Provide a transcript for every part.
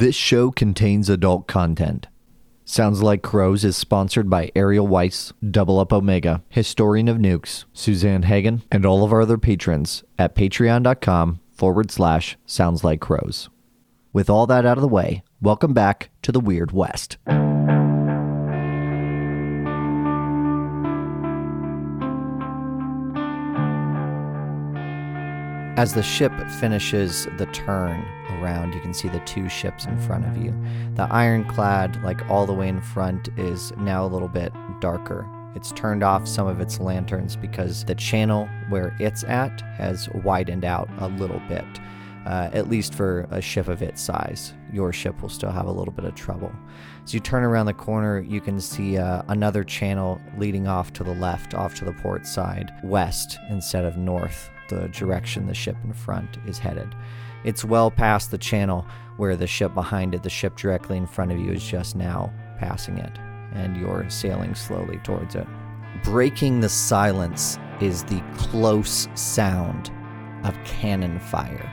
This show contains adult content. Sounds Like Crows is sponsored by Ariel Weiss, Double Up Omega, Historian of Nukes, Suzanne Hagen, and all of our other patrons at patreon.com/Sounds Like Crows. With all that out of the way, welcome back to the Weird West. As the ship finishes the turn around, you can see the two ships in front of you. The ironclad, like all the way in front, is now a little bit darker. It's turned off some of its lanterns because the channel where it's at has widened out a little bit, at least for a ship of its size. Your ship will still have a little bit of trouble. As you turn around the corner, you can see another channel leading off to the left, off to the port side, west instead of north, the direction the ship in front is headed. It's well past the channel where the ship behind it, the ship directly in front of you, is just now passing it, and you're sailing slowly towards it. Breaking the silence is the close sound of cannon fire.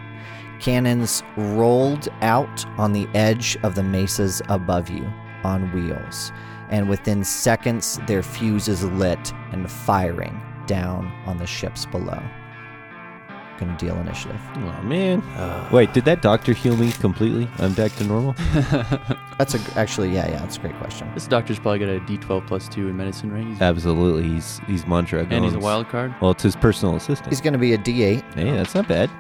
Cannons rolled out on the edge of the mesas above you on wheels, and within seconds their fuse is lit and firing down on the ships below. Gonna deal initiative. Oh man! Wait, did that doctor heal me completely? I'm back to normal. That's that's a great question. This doctor's probably got a D12 plus 2 in medicine, right? Absolutely, he's Mantra. And he's a wild card. Well, it's his personal assistant. He's gonna be a D8. Hey, that's not bad.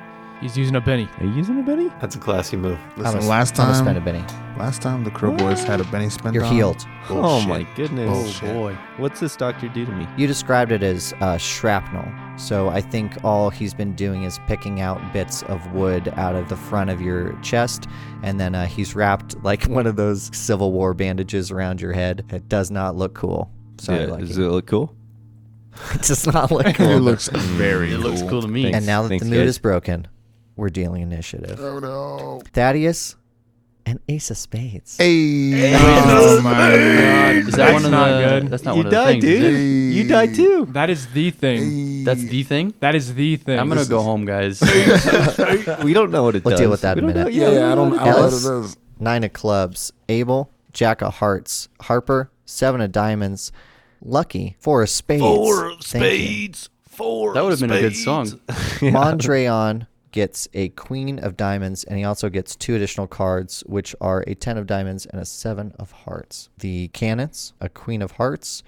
He's using a Benny. Are you using a Benny? That's a classy move. Listen, I'm gonna spend a Benny. last time the Crowe boys had a Benny spent You're on. healed. Oh my goodness! Bullshit. Oh boy. What's this doctor do to me? You described it as shrapnel, so I think all he's been doing is picking out bits of wood out of the front of your chest, and then he's wrapped like one of those Civil War bandages around your head. It does not look cool. Sorry, Yeah, Lucky. does it look cool? It does not look It cool. looks very It looks cool to me. Thanks. And now that Thanks, the mood guys. is broken, we're dealing initiative. Oh no. Thaddeus, an ace of spades. Hey. Oh my god. Is that That's one of not the? good. That's not You one of the died, things. is dude. it? You died too. That is the thing. That's the thing. That is the thing. I'm gonna go home, guys. We don't know what it We'll does. deal with that We in a don't know- minute. Yeah, I don't know what Ellis? it is. 9 of clubs. Abel, Jack of hearts. Harper, 7 of diamonds. Lucky, 4 of spades. Thank you. That would have been a good song. Mondrian gets a queen of diamonds, and he also gets 2 additional cards, which are a 10 of diamonds and a 7 of hearts. The cannons, a queen of hearts,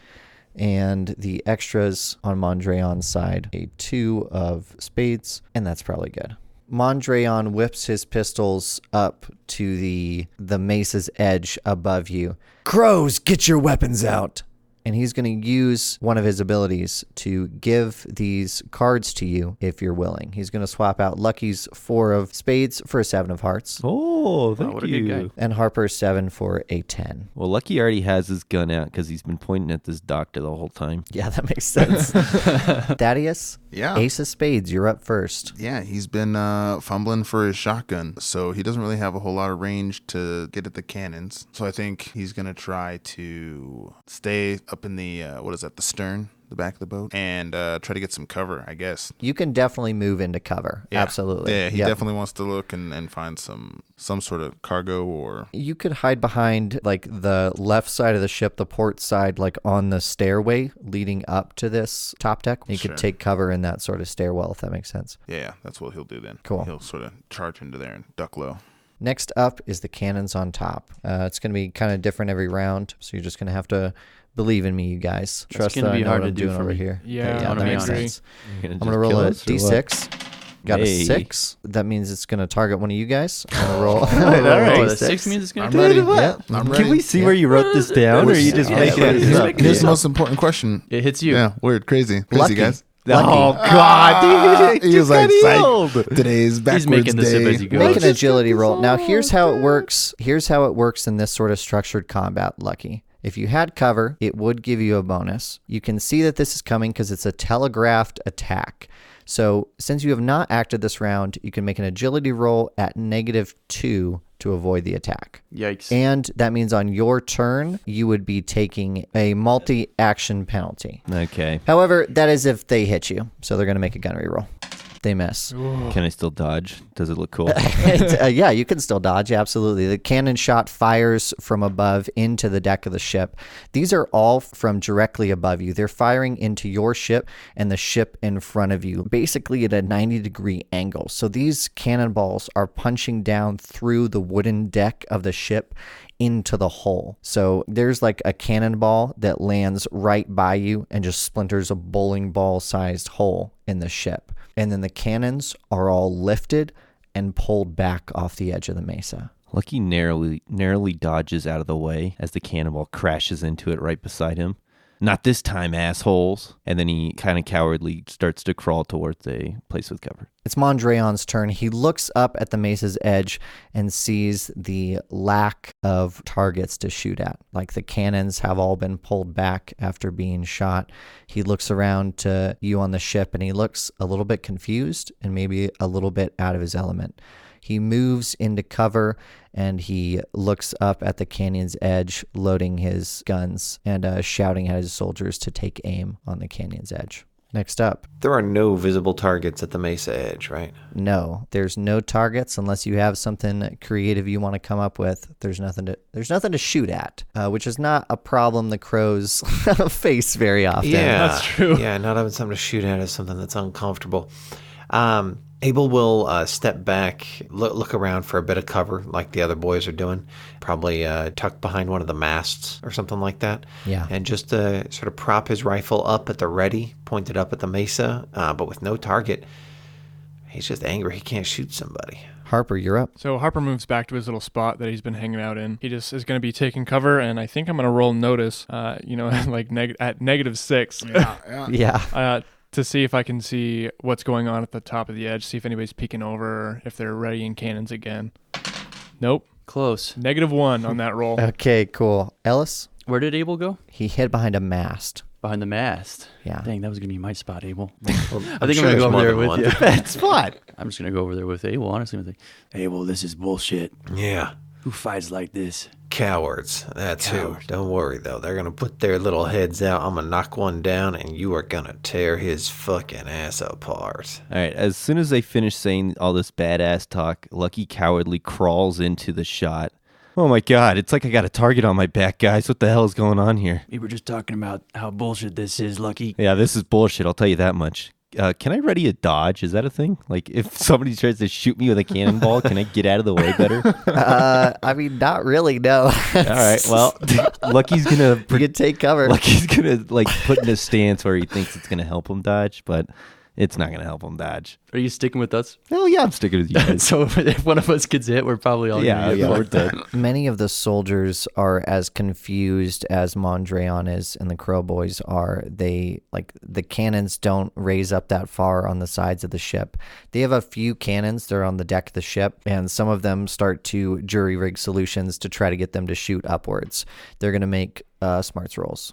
and the extras on Mondrian's side, a 2 of spades, and that's probably good. Mondrian whips his pistols up to the mesa's edge above you. Crows, get your weapons out! And he's going to use one of his abilities to give these cards to you if you're willing. He's going to swap out Lucky's 4 of spades for a 7 of hearts, Oh, thank what a good you. guy. and Harper's 7 for a 10. Well, Lucky already has his gun out because he's been pointing at this doctor the whole time. Yeah, that makes sense. Thaddeus, Yeah. ace of spades, you're up first. Yeah, he's been fumbling for his shotgun, so he doesn't really have a whole lot of range to get at the cannons. So I think he's going to try to stay up in the, the stern, the back of the boat, and try to get some cover, I guess. You can definitely move into cover. Yeah. Absolutely. Yeah, he Yep. definitely wants to look and find some sort of cargo or... You could hide behind like the left side of the ship, the port side, like on the stairway leading up to this top deck. You Sure. could take cover in that sort of stairwell, if that makes sense. Yeah, that's what he'll do then. Cool. He'll sort of charge into there and duck low. Next up is the cannons on top. It's going to be kind of different every round, so you're just going to have to believe in me, you guys. That's Trust gonna that I be know hard what to I'm do doing for over me. here. Yeah, that I'm gonna makes be honest. sense. You're I'm going to roll a d6. Got a Hey. 6. That means it's going to target one of you guys. I'm going to roll all right. Oh, a the d6. 6 means it's gonna I'm be ready. Yeah. I'm ready. Can we see Yeah. where you wrote this down, or are you just Yeah, making yeah, it yeah. up? Here's the most important question. It hits you. Yeah, weird, crazy, Lucky. guys. Lucky. Oh God, dude! He was like, healed. Today's backwards He's making this day. up as he goes. Make an agility roll. Now, here's how it works. Here's how it works in this sort of structured combat, Lucky. If you had cover, it would give you a bonus. You can see that this is coming because it's a telegraphed attack. So since you have not acted this round, you can make an agility roll at -2 to avoid the attack. Yikes. And that means on your turn, you would be taking a multi-action penalty. Okay. However, that is if they hit you. So they're going to make a gunnery roll. They miss. Can I still dodge? Does it look cool? Yeah, you can still dodge. Absolutely. The cannon shot fires from above into the deck of the ship. These are all from directly above you. They're firing into your ship and the ship in front of you, basically at a 90-degree angle. So these cannonballs are punching down through the wooden deck of the ship into the hull. So there's like a cannonball that lands right by you and just splinters a bowling ball sized hole in the ship. And then the cannons are all lifted and pulled back off the edge of the mesa. Lucky narrowly dodges out of the way as the cannonball crashes into it right beside him. Not this time, assholes. And then he kind of cowardly starts to crawl towards a place with cover. It's Mondrian's turn. He looks up at the mesa's edge and sees the lack of targets to shoot at. Like the cannons have all been pulled back after being shot. He looks around to you on the ship and he looks a little bit confused and maybe a little bit out of his element. He moves into cover and he looks up at the canyon's edge, loading his guns and shouting at his soldiers to take aim on the canyon's edge. Next up. There are no visible targets at the mesa edge, right? No, there's no targets unless you have something creative you want to come up with. There's nothing to shoot at, which is not a problem the crows face very often. Yeah, That's true. Yeah, not having something to shoot at is something that's uncomfortable. Abel will step back, look around for a bit of cover like the other boys are doing, probably tucked behind one of the masts or something like that. Yeah. And just sort of prop his rifle up at the ready, pointed up at the mesa, but with no target. He's just angry he can't shoot somebody. Harper, you're up. So Harper moves back to his little spot that he's been hanging out in. He just is going to be taking cover, and I think I'm going to roll notice, like at -6. Yeah. To see if I can see what's going on at the top of the edge, see if anybody's peeking over, or if they're readying cannons again. Nope. Close. -1 on that roll. Okay, cool. Ellis? Where did Abel go? He hid behind a mast. Behind the mast. Yeah. Dang, that was going to be my spot, Abel. Well, I think I'm going to go over there with you. Bad spot. I'm just going to go over there with Abel, honestly. I'm like, Abel, this is bullshit. Yeah. Who fights like this? Cowards. That's Cowards. who. Don't worry, though. They're going to put their little heads out. I'm going to knock one down, and you are going to tear his fucking ass apart. All right, as soon as they finish saying all this badass talk, Lucky cowardly crawls into the shot. Oh my god, it's like I got a target on my back, guys. What the hell is going on here? We were just talking about how bullshit this is, Lucky. Yeah, this is bullshit, I'll tell you that much. Can I ready a dodge? Is that a thing? Like, if somebody tries to shoot me with a cannonball, can I get out of the way better? I mean, not really, no. All right, well, Lucky's gonna You can take cover. Lucky's gonna put in a stance where he thinks it's gonna help him dodge, but it's not gonna help him dodge. Are you sticking with us? Oh yeah, I'm sticking with you guys. So if one of us gets hit, we're probably all gonna get we're dead. Many of the soldiers are as confused as Mondrian is and the Crow boys are. They, like, the cannons don't raise up that far on the sides of the ship. They have a few cannons that are on the deck of the ship, and some of them start to jury-rig solutions to try to get them to shoot upwards. They're going to make smarts rolls.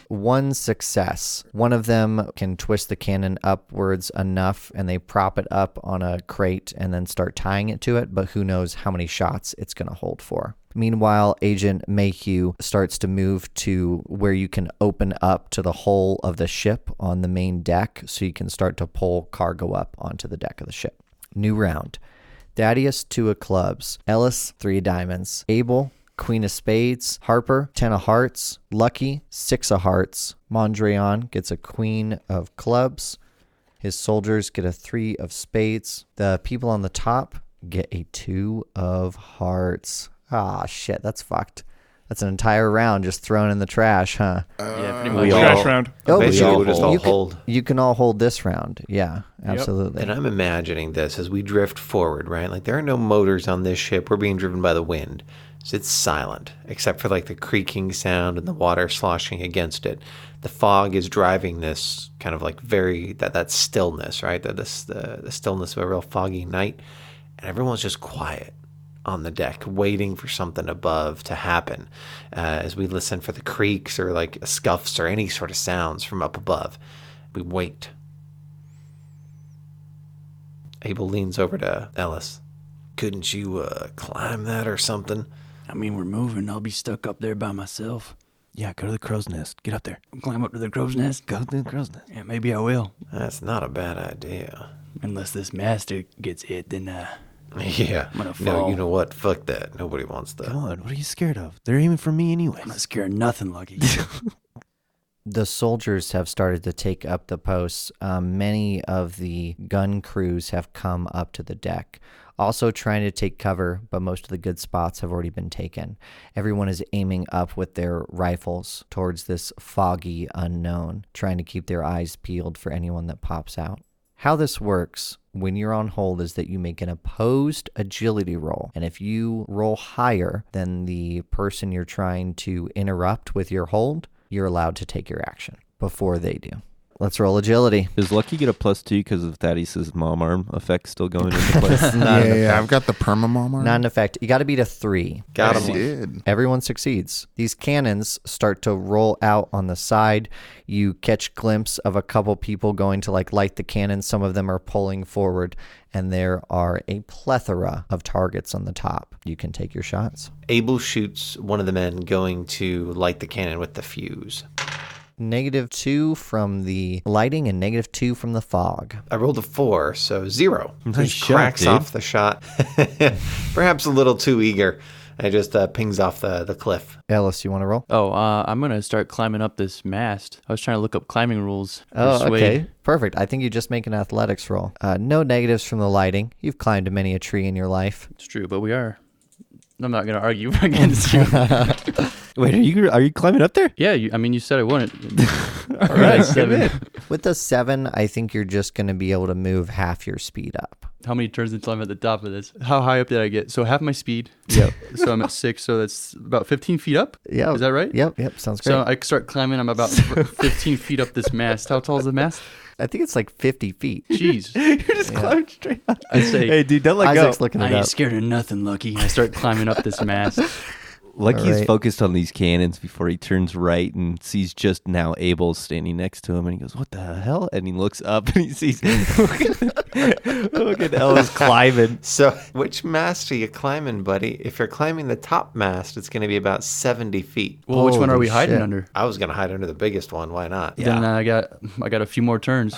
1 success. One of them can twist the cannon upwards enough and they prop it up on a crate and then start tying it to it, but who knows how many shots it's going to hold for. Meanwhile, Agent Mayhew starts to move to where you can open up to the hull of the ship on the main deck so you can start to pull cargo up onto the deck of the ship. New round. Thaddeus, 2 of clubs. Ellis, 3 of diamonds. Abel, Queen of spades. Harper, 10 of hearts. Lucky, 6 of hearts. Mondrian gets a queen of clubs. His soldiers get a 3 of spades. The people on the top get a 2 of hearts. Ah, shit, that's fucked. That's an entire round just thrown in the trash, huh? Yeah, pretty much. Trash round. Oh, Basically, we'll just all you hold. you can all hold this round. Yeah, absolutely. And I'm imagining this as we drift forward, right? Like, there are no motors on this ship. We're being driven by the wind. So it's silent, except for like the creaking sound and the water sloshing against it. The fog is driving this kind of like that stillness, right? The stillness of a real foggy night. And everyone's just quiet on the deck, waiting for something above to happen as we listen for the creaks or like scuffs or any sort of sounds from up above. We wait. Abel leans over to Ellis. Couldn't you climb that or something? I mean, we're moving. I'll be stuck up there by myself. Yeah, go to the crow's nest. Get up there. Climb up to the crow's nest. Go to the crow's nest. Yeah, maybe I will. That's not a bad idea. Unless this master gets hit, then Yeah. I'm gonna No, fall. you know what? Fuck that. Nobody wants that. Come on, what are you scared of? They're aiming for me anyway. I'm not scared of nothing, Lucky. The soldiers have started to take up the posts. Many of the gun crews have come up to the deck, also trying to take cover, but most of the good spots have already been taken. Everyone is aiming up with their rifles towards this foggy unknown, trying to keep their eyes peeled for anyone that pops out. How this works when you're on hold is that you make an opposed agility roll. And if you roll higher than the person you're trying to interrupt with your hold, you're allowed to take your action before they do. Let's roll agility. Does Lucky get a +2 because of Thaddeus' mom arm effect still going into place? Yeah, I've got the permamom arm. Not in effect. You got to beat a 3. Got I him. did. Everyone succeeds. These cannons start to roll out on the side. You catch glimpse of a couple people going to light the cannon. Some of them are pulling forward, and there are a plethora of targets on the top. You can take your shots. Abel shoots one of the men going to light the cannon with the fuse. -2 from the lighting and -2 from the fog. I rolled a 4, so 0. Nice Just shot, cracks dude. off the shot. Perhaps a little too eager. It just pings off the cliff. Ellis, you want to roll? Oh, I'm going to start climbing up this mast. I was trying to look up climbing rules. Oh, Persuade. okay. Perfect. I think you just make an athletics roll. No negatives from the lighting. You've climbed many a tree in your life. It's true, but we are. I'm not going to argue against you. Wait, are you climbing up there? Yeah, you said I wouldn't. All right, 7. With the 7, I think you're just going to be able to move half your speed up. How many turns until I'm at the top of this? How high up did I get? So half my speed. Yep. So I'm at 6, so that's about 15 feet up. Yeah. Is that right? Yep. Sounds great. So I start climbing. I'm about 15 feet up this mast. How tall is the mast? I think it's 50 feet. Jeez. You're just climbing straight up. I say, Hey, dude, don't let Isaac's go. looking I it ain't up. scared of nothing, Lucky. I start climbing up this mast. Lucky's All right. focused on these cannons before he turns right and sees just now Abel standing next to him, and he goes, "What the hell?" And he looks up and he sees look at Ellis climbing. So, which mast are you climbing, buddy? If you're climbing the top mast, it's going to be about 70 feet. Well, which one are Holy we hiding shit. under? I was going to hide under the biggest one. Why not? Then I got a few more turns.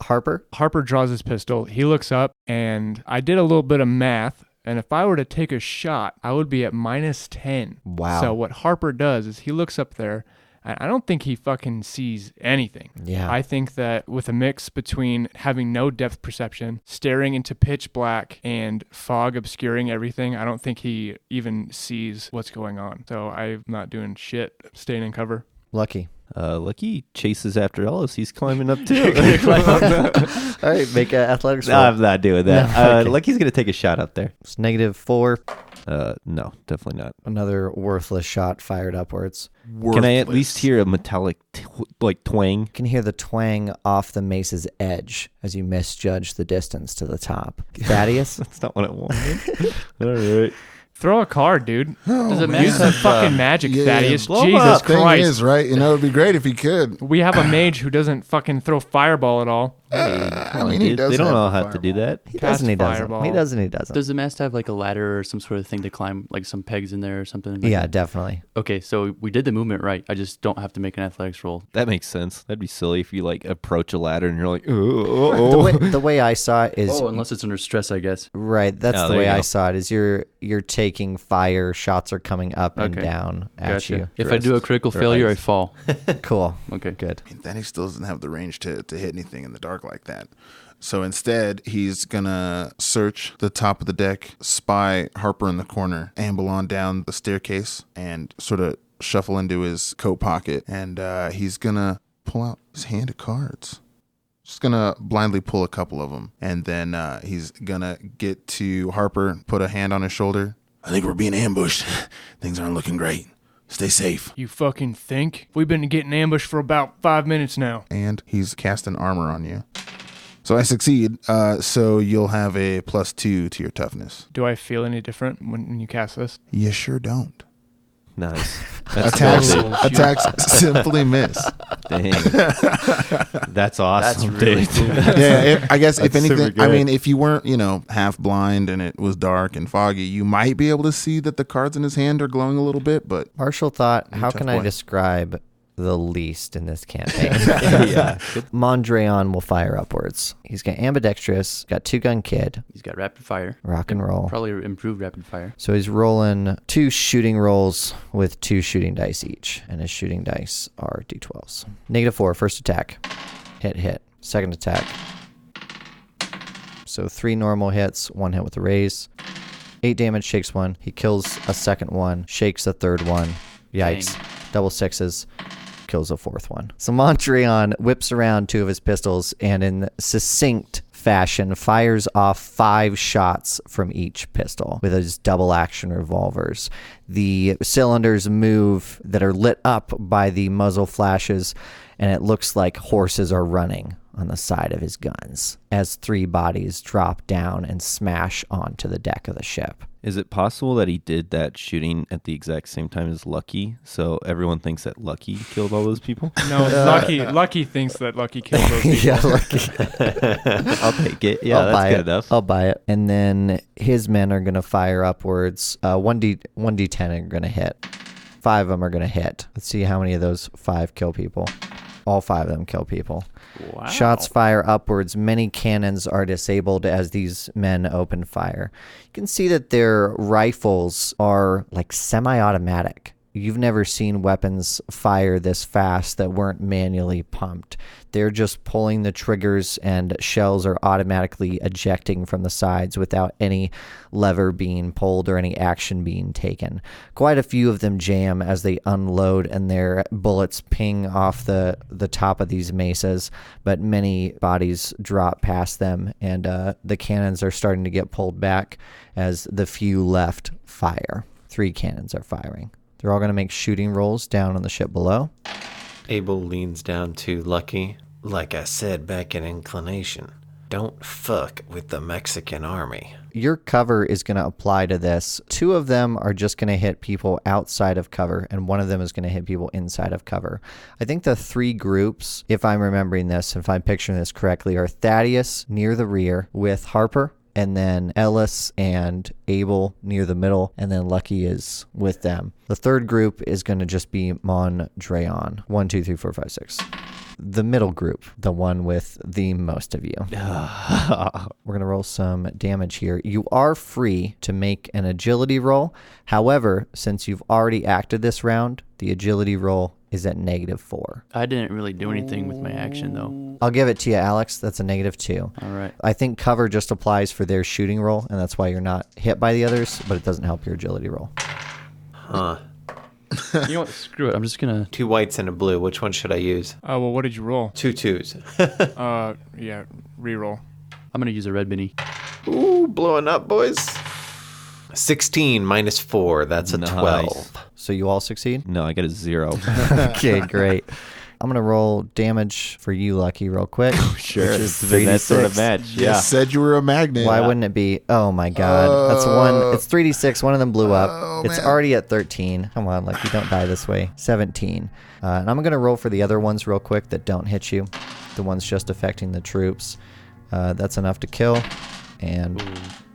Harper? Harper draws his pistol. He looks up, and I did a little bit of math. And if I were to take a shot, I would be at -10. Wow. So what Harper does is he looks up there, and I don't think he fucking sees anything. Yeah. I think that with a mix between having no depth perception, staring into pitch black, and fog obscuring everything, I don't think he even sees what's going on. So I'm not doing shit, staying in cover. Lucky. Lucky chases after Ellis. He's climbing up too. All right, make an athletics No, roll. I'm not doing that. No, okay. Lucky's gonna take a shot up there. It's -4. No, definitely not. Another worthless shot fired upwards. Can I at least hear a metallic twang? You can hear the twang off the mace's edge as you misjudge the distance to the top. Thaddeus? That's not what I wanted. All right. Throw a card, dude. Does it Use some fucking magic, Thaddeus. Jesus Thing Christ. is, right? It'd be great if he could. We have a mage who doesn't fucking throw fireball at all. I mean, he does They don't have know a how to do that. He Cast doesn't, he doesn't. fireball. He doesn't, he doesn't. Does the mast have like a ladder or some sort of thing to climb, like some pegs in there or something? Like Yeah, that? definitely. Okay, so we did the movement right. I just don't have to make an athletics roll. That makes sense. That'd be silly if you approach a ladder and you're like, The oh. way I saw it is Unless it's under stress, I guess. right. That's Oh, the there way you I go. saw it. Is you're taking fire. Shots are coming up and Okay. down at Gotcha. you. If I do a critical failure, I fall. Cool. Okay. Good. Then he still doesn't have the range to hit anything in the dark like that. So instead, he's gonna search the top of the deck, spy Harper in the corner, amble on down the staircase, and sort of shuffle into his coat pocket. And he's gonna pull out his hand of cards. Just gonna blindly pull a couple of them, and then he's gonna get to Harper, put a hand on his shoulder. I think we're being ambushed. Things aren't looking great. Stay safe. You fucking think? We've been getting ambushed for about 5 minutes now. And he's casting armor on you. So I succeed, so you'll have a +2 to your toughness. Do I feel any different when you cast this? You sure don't. Nice. Attacks Oh, shoot. attacks simply miss. Dang. That's awesome, That's really dude. cool. Yeah, I guess if That's super anything, I good. mean, if you weren't, half blind and it was dark and foggy, you might be able to see that the cards in his hand are glowing a little bit, but Marshall thought, You're a how tough can I boy. describe the least in this campaign? Yeah. Mondreon will fire upwards. He's got ambidextrous, got two-gun kid, He's got rapid fire. rock and roll. Probably improved rapid fire. So he's rolling 2 shooting rolls with 2 shooting dice each, and his shooting dice are d12s. -4, first attack. Hit. Second attack. So 3 normal hits, 1 hit with a raise. 8 damage, shakes 1. He kills a second one, shakes a third one. Yikes. Dang. Double 6s. Kills a 4th one. So Montreon whips around 2 of his pistols and in succinct fashion fires off 5 shots from each pistol with his double action revolvers. The cylinders move that are lit up by the muzzle flashes, and it looks like horses are running on the side of his guns as 3 bodies drop down and smash onto the deck of the ship. Is it possible that he did that shooting at the exact same time as Lucky? So everyone thinks that Lucky killed all those people? No, Lucky thinks that Lucky killed those people. Yeah, lucky. I'll take it. Yeah, I'll that's buy good it. enough. I'll buy it. And then his men are going to fire upwards. 1d10 are going to hit. 5 of them are going to hit. Let's see how many of those 5 kill people. All 5 of them kill people. Wow. Shots fire upwards. Many cannons are disabled as these men open fire. You can see that their rifles are like semi-automatic. You've never seen weapons fire this fast that weren't manually pumped. They're just pulling the triggers and shells are automatically ejecting from the sides without any lever being pulled or any action being taken. Quite a few of them jam as they unload and their bullets ping off the top of these mesas, but many bodies drop past them and the cannons are starting to get pulled back as the few left fire. 3 cannons are firing. They're all going to make shooting rolls down on the ship below. Abel leans down to Lucky. Like I said back in Inclination, don't fuck with the Mexican army. Your cover is going to apply to this. 2 of them are just going to hit people outside of cover, and 1 of them is going to hit people inside of cover. I think the 3 groups, if I'm remembering this, if I'm picturing this correctly, are Thaddeus near the rear with Harper, and then Ellis and Abel near the middle, and then Lucky is with them. The 3rd group is going to just be Mondreon. 1, 2, 3, 4, 5, 6. The middle group, the one with the most of you. We're going to roll some damage here. You are free to make an agility roll. However, since you've already acted this round, the agility roll is at -4. I didn't really do anything with my action, though. I'll give it to you, Alex. That's a -2. All right. I think cover just applies for their shooting roll, and that's why you're not hit by the others, but it doesn't help your agility roll. Huh. You know what? Screw it. I'm just going to... 2 whites and a blue. Which one should I use? Well, what did you roll? 2 2s. Yeah, reroll. I'm going to use a red Benny. Ooh, blowing up, boys. 16 minus 4. That's a Nice. 12. So you all succeed? No, I got a 0. Okay, great. I'm going to roll damage for you, Lucky, real quick. Sure. Which is It's been that sort of 3d6. match. you Yeah. said you were a magnet. Why wouldn't it be? Oh my god. That's 1. It's 3d6. One of them blew up. It's man. already at 13. Come on, Lucky, don't die this way. 17. And I'm going to roll for the other ones real quick that don't hit you. The ones just affecting the troops. That's enough to kill. And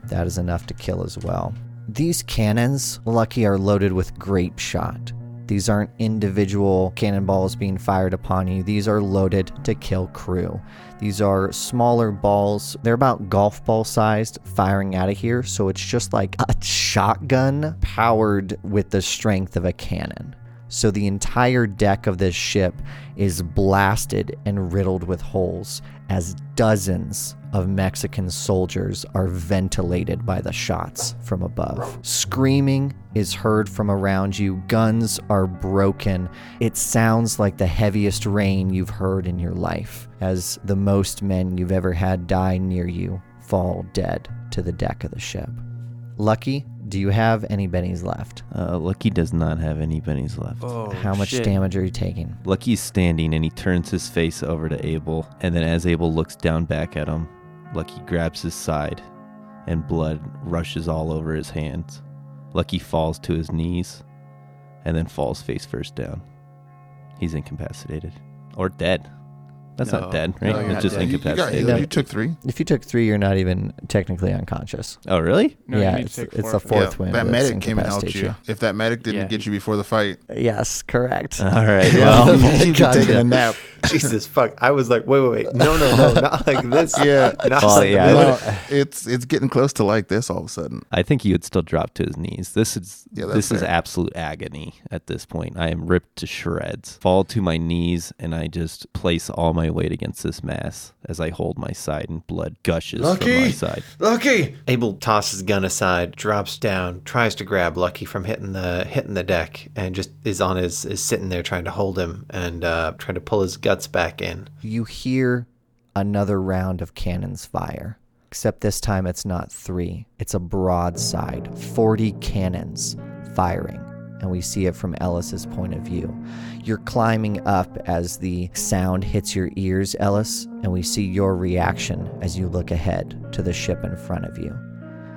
that is enough to kill as well. These cannons, Lucky, are loaded with grape shot. These aren't individual cannonballs being fired upon you. These are loaded to kill Crowe. These are smaller balls. They're about golf ball sized firing out of here. So it's just like a shotgun powered with the strength of a cannon. So the entire deck of this ship is blasted and riddled with holes as dozens of Mexican soldiers are ventilated by the shots from above. Screaming is heard from around you. Guns are broken. It sounds like the heaviest rain you've heard in your life as the most men you've ever had die near you fall dead to the deck of the ship. Lucky, do you have any bennies left? Lucky does not have any bennies left. Oh, How much shit. damage are you taking? Lucky's standing and he turns his face over to Abel, and then as Abel looks down back at him, Lucky grabs his side and blood rushes all over his hands. Lucky falls to his knees and then falls face first down. He's incapacitated. Or dead. That's No. not dead, No, right? you're It's not just dead. incapacitated. No. You took 3. If you took 3, you're not even technically unconscious. Oh, really? No, yeah, you need it's, to take it's 4 the for fourth wind. That that medic came and helped incapacitates you. If that medic didn't Yeah. get you before the fight, Yes, correct. All right. Yeah. Well, you'd be taking a nap. Jesus fuck. I was like, wait. No, not like this. Yeah. Not Well, like yeah, this. No, it's getting close to like this all of a sudden. I think he would still drop to his knees. This is Yeah, that's this is fair. absolute agony at this point. I am ripped to shreds. Fall to my knees, and I just place all my weight against this mass as I hold my side, and blood gushes from my side. Lucky! Abel tosses gun aside, drops down, tries to grab Lucky from hitting the deck, and just is sitting there trying to hold him and trying to pull his guts back in. You hear another round of cannons fire, except this time it's not 3. It's a broadside, 40 cannons firing, and we see it from Ellis's point of view. You're climbing up as the sound hits your ears, Ellis, and we see your reaction as you look ahead to the ship in front of you.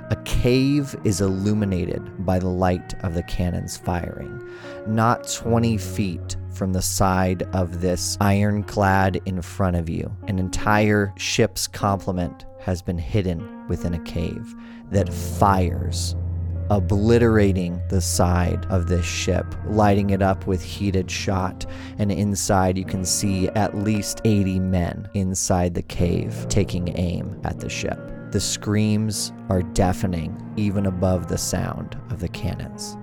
A cave is illuminated by the light of the cannons firing. Not 20 feet from the side of this ironclad in front of you, an entire ship's complement has been hidden within a cave that fires, obliterating the side of this ship, lighting it up with heated shot. And inside you can see at least 80 men inside the cave taking aim at the ship. The screams are deafening, even above the sound of the cannons.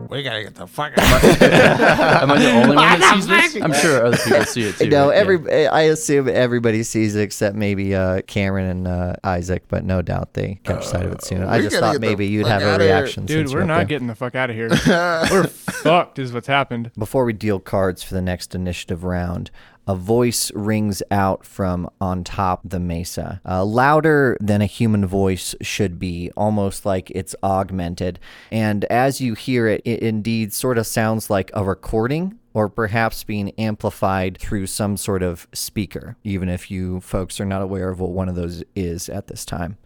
We gotta get the fuck out. Am I the only one that sees this? I'm sure other people see it too. No, right? Yeah. I assume everybody sees it except maybe Cameron and Isaac, but no doubt they catch sight of it soon. I we just gotta thought get the maybe you'd fuck have a outta here. reaction. Dude, since we're you're up not there. getting the fuck out of here. We're fucked is what's happened. Before we deal cards for the next initiative round, a voice rings out from on top the mesa. Louder than a human voice should be, almost like it's augmented. And as you hear it, it indeed sort of sounds like a recording, or perhaps being amplified through some sort of speaker, even if you folks are not aware of what one of those is at this time.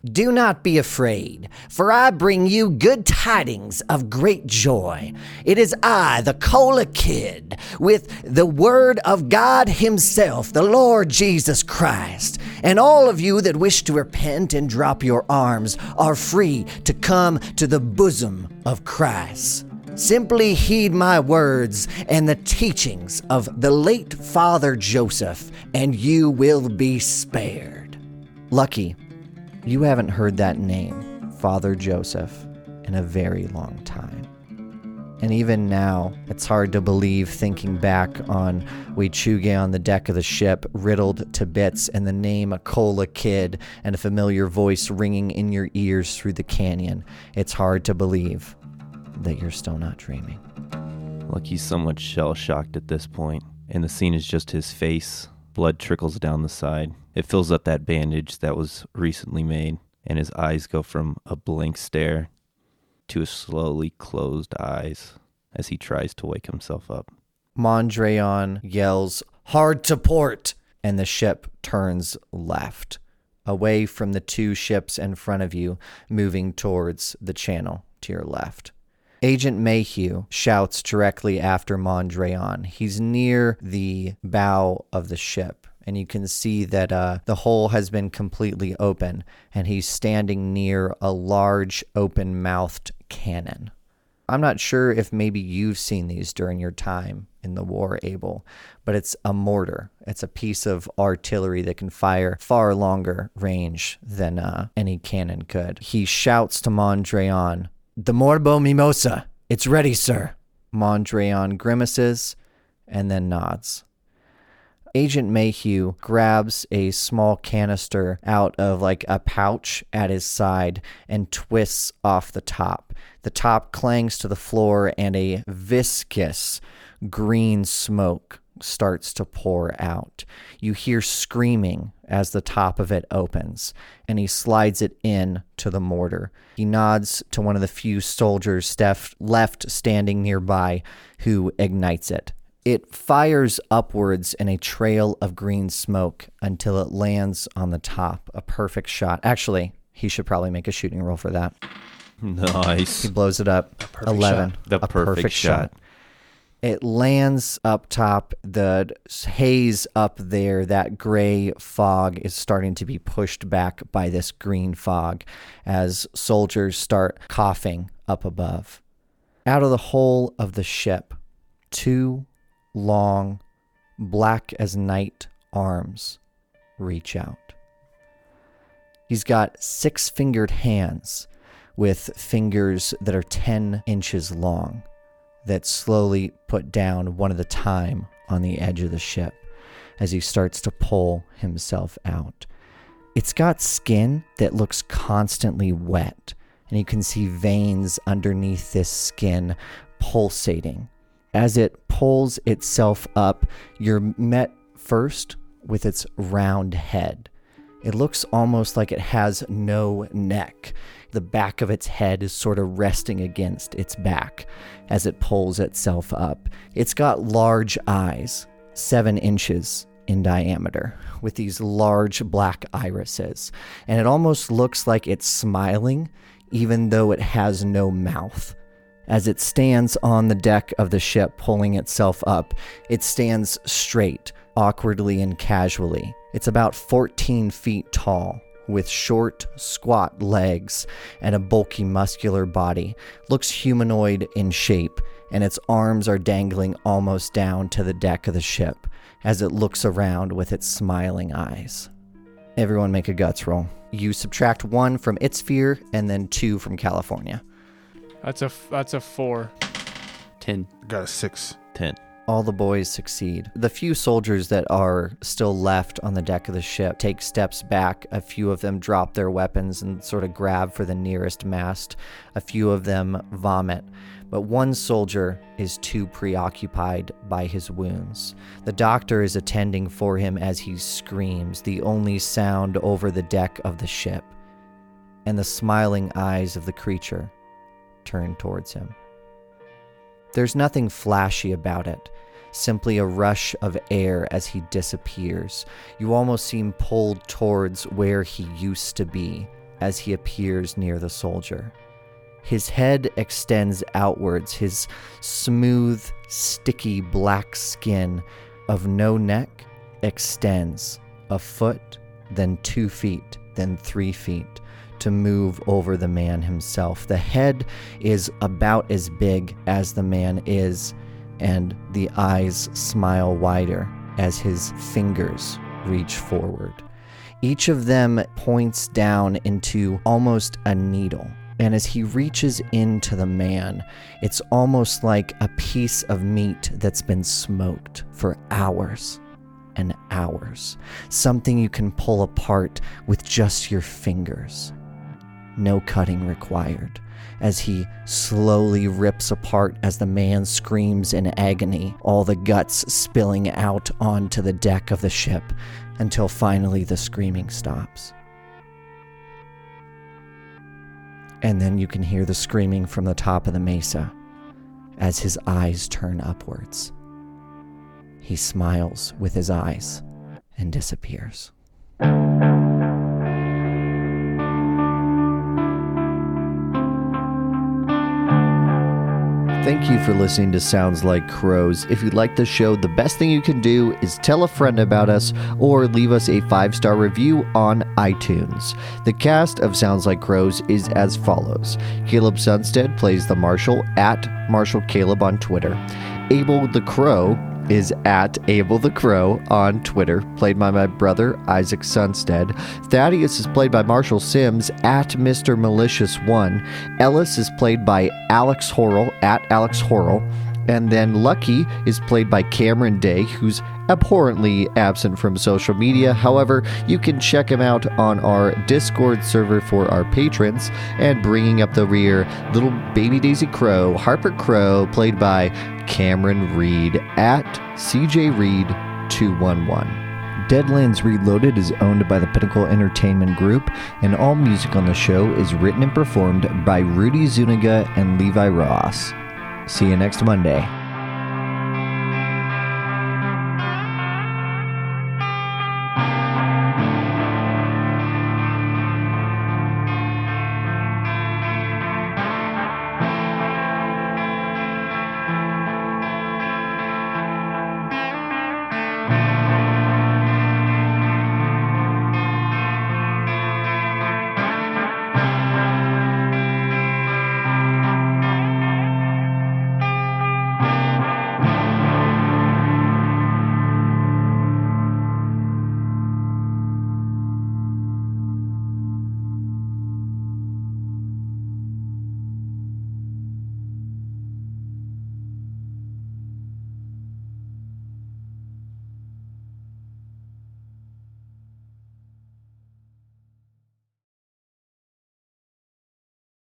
Do not be afraid, for I bring you good tidings of great joy. It is I, the Cola Kid, with the word of God himself, the Lord Jesus Christ. And all of you that wish to repent and drop your arms are free to come to the bosom of Christ. Simply heed my words and the teachings of the late Father Joseph, and you will be spared. Lucky, you haven't heard that name, Father Joseph, in a very long time. And even now, it's hard to believe, thinking back on Wichuge on the deck of the ship, riddled to bits, and the name Cola Kid, and a familiar voice ringing in your ears through the canyon. It's hard to believe that you're still not dreaming. Lucky's somewhat shell-shocked at this point, and the scene is just his face. Blood trickles down the side. It fills up that bandage that was recently made, and his eyes go from a blank stare to his slowly closed eyes as he tries to wake himself up. Mondrian yells, "Hard to port!" and the ship turns left, away from the 2 ships in front of you, moving towards the channel to your left. Agent Mayhew shouts directly after Mondrian. He's near the bow of the ship, and you can see that the hole has been completely open, and he's standing near a large open-mouthed cannon. I'm not sure if maybe you've seen these during your time in the war, Abel, but it's a mortar. It's a piece of artillery that can fire far longer range than any cannon could. He shouts to Mondrian, "The Morbo Mimosa, it's ready, sir." Mondrian grimaces and then nods. Agent Mayhew grabs a small canister out of like a pouch at his side and twists off the top. The top clangs to the floor and a viscous green smoke starts to pour out. You hear screaming as the top of it opens, and he slides it in to the mortar. He nods to one of the few soldiers left standing nearby, who ignites it. It fires upwards in a trail of green smoke until it lands on the top. A perfect shot. Actually, he should probably make a shooting roll for that. Nice. He blows it up. perfect 11. The A perfect shot. It lands up top. The haze up there, that gray fog, is starting to be pushed back by this green fog as soldiers start coughing up above. Out of the hull of the ship, 2 long, black as night arms reach out. He's got 6-fingered hands with fingers that are 10 inches long that slowly put down one at a time on the edge of the ship as he starts to pull himself out. It's got skin that looks constantly wet, and you can see veins underneath this skin pulsating. As it pulls itself up, you're met first with its round head. It looks almost like it has no neck. The back of its head is sort of resting against its back as it pulls itself up. It's got large eyes, 7 inches in diameter, with these large black irises. And it almost looks like it's smiling, even though it has no mouth. As it stands on the deck of the ship, pulling itself up, it stands straight, awkwardly and casually. It's about 14 feet tall, with short, squat legs and a bulky, muscular body. Looks humanoid in shape, and its arms are dangling almost down to the deck of the ship as it looks around with its smiling eyes. Everyone make a guts roll. You subtract 1 from its fear and then 2 from California. That's a 4. 10. Got a 6. 10. All the boys succeed. The few soldiers that are still left on the deck of the ship take steps back. A few of them drop their weapons and sort of grab for the nearest mast. A few of them vomit. But one soldier is too preoccupied by his wounds. The doctor is attending for him as he screams, the only sound over the deck of the ship. And the smiling eyes of the creature turn towards him. There's nothing flashy about it, simply a rush of air as he disappears. You almost seem pulled towards where he used to be as he appears near the soldier. His head extends outwards, his smooth, sticky black skin of no neck extends a foot, then 2 feet, then 3 feet, to move over the man himself. The head is about as big as the man is, and the eyes smile wider as his fingers reach forward. Each of them points down into almost a needle, and as he reaches into the man, it's almost like a piece of meat that's been smoked for hours and hours. Something you can pull apart with just your fingers. No cutting required, as he slowly rips apart as the man screams in agony, all the guts spilling out onto the deck of the ship, until finally the screaming stops. And then you can hear the screaming from the top of the mesa as his eyes turn upwards. He smiles with his eyes and disappears. Thank you for listening to Sounds Like Crows. If you like the show, the best thing you can do is tell a friend about us or leave us a 5-star review on iTunes. The cast of Sounds Like Crows is as follows. Caleb Sunstead plays the Marshal at Marshal Caleb on Twitter. Abel the Crow is at Abel the Crow on Twitter, played by my brother, Isaac Sunstead. Thaddeus is played by Marshall Sims at Mr. Malicious1. Ellis is played by Alex Horrell at Alex Horrell. And then Lucky is played by Cameron Day, who's abhorrently absent from social media. However, you can check him out on our Discord server for our patrons. And bringing up the rear, little baby Daisy Crow, Harper Crow, played by Cameron Reed at CJ Reed 211. Deadlands Reloaded is owned by the Pinnacle Entertainment Group, and all music on the show is written and performed by Rudy Zuniga and Levi Ross. See you next Monday.